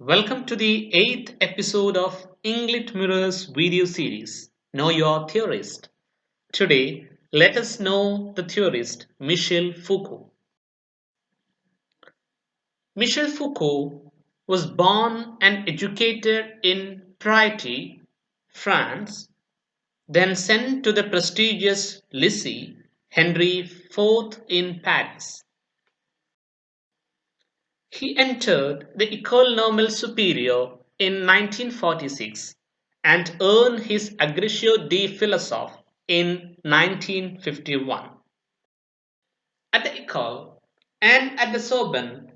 Welcome to the eighth episode of English Mirror's video series, Know Your Theorist. Today, let us know the theorist Michel Foucault. Michel Foucault was born and educated in Poitiers, France, then sent to the prestigious Lycée Henri IV in Paris. He entered the École Normale Supérieure in 1946 and earned his Agrégé de Philosophe in 1951. At the École and at the Sorbonne,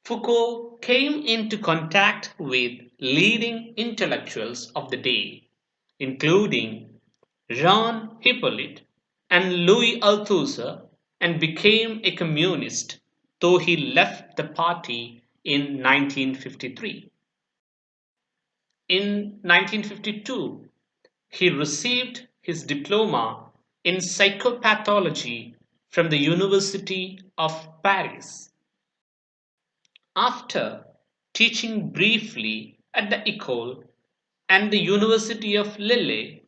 Foucault came into contact with leading intellectuals of the day, including Jean Hippolyte and Louis Althusser, and became a communist, though he left the party in 1953. In 1952, he received his diploma in psychopathology from the University of Paris. After teaching briefly at the École and the University of Lille,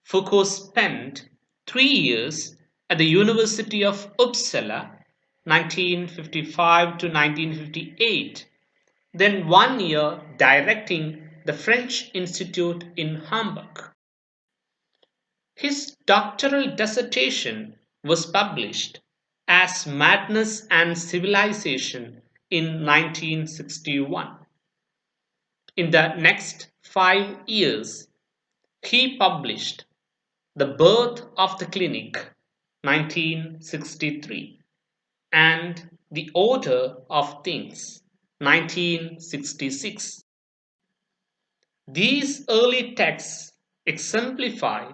Foucault spent 3 years at the University of Uppsala 1955 to 1958, then 1 year directing the French Institute in Hamburg. His doctoral dissertation was published as Madness and Civilization in 1961. In the next 5 years, he published The Birth of the Clinic, 1963, and The Order of Things, 1966. These early texts exemplify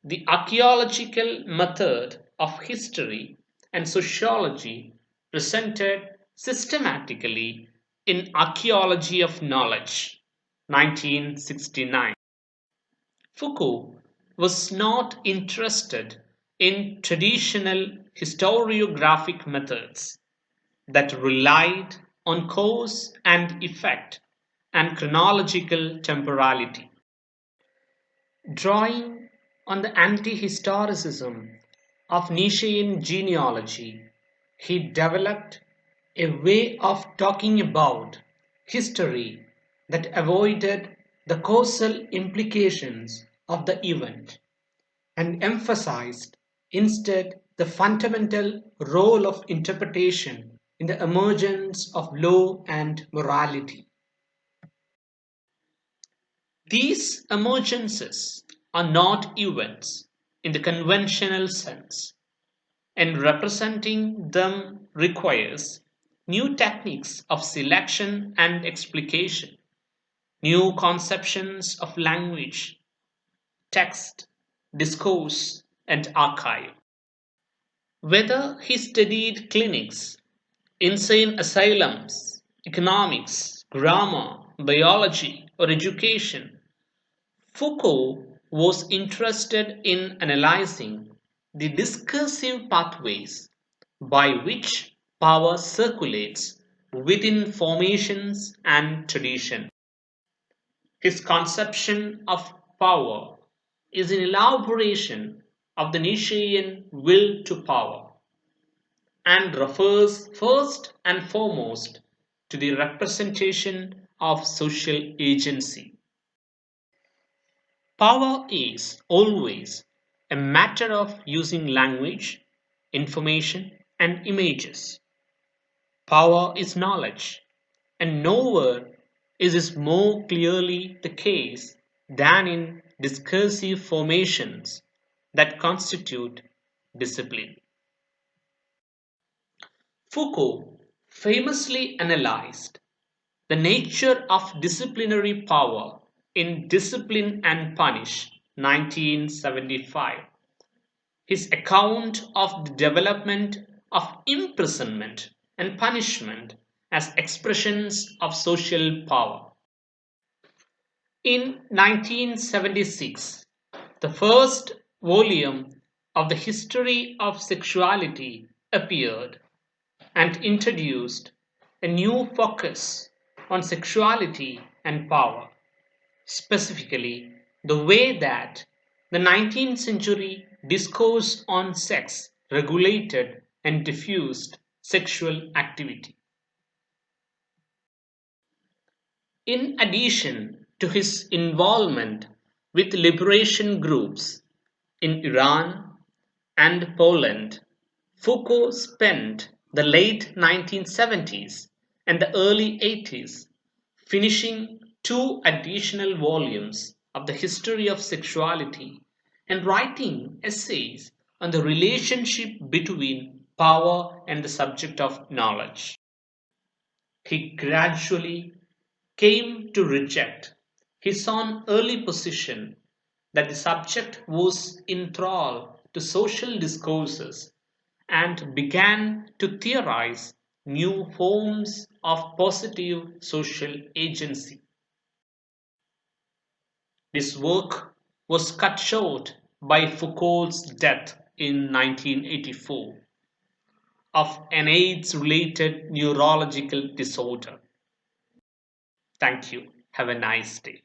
the archaeological method of history and sociology presented systematically in Archaeology of Knowledge, 1969. Foucault was not interested in traditional historiographic methods that relied on cause and effect and chronological temporality. Drawing on the anti-historicism of Nietzschean genealogy, he developed a way of talking about history that avoided the causal implications of the event and emphasized instead the fundamental role of interpretation in the emergence of law and morality. These emergences are not events in the conventional sense, and representing them requires new techniques of selection and explication, new conceptions of language, text, discourse, and archive. Whether he studied clinics, insane asylums, economics, grammar, biology, or education, Foucault was interested in analyzing the discursive pathways by which power circulates within formations and tradition. His conception of power is an elaboration of the Nietzschean will to power and refers first and foremost to the representation of social agency. Power is always a matter of using language, information, and images. Power is knowledge, and nowhere is this more clearly the case than in discursive formations that constitute discipline. Foucault famously analyzed the nature of disciplinary power in Discipline and Punish, 1975. His account of the development of imprisonment and punishment as expressions of social power. In 1976, the first volume of the History of Sexuality appeared and introduced a new focus on sexuality and power, specifically the way that the 19th century discourse on sex regulated and diffused sexual activity. In addition to his involvement with liberation groups in Iran and Poland, Foucault spent the late 1970s and the early 80s finishing two additional volumes of the history of sexuality and writing essays on the relationship between power and the subject of knowledge. He gradually came to reject his own early position that the subject was in thrall to social discourses and began to theorize new forms of positive social agency. This work was cut short by Foucault's death in 1984 of an AIDS related neurological disorder. Thank you. Have a nice day.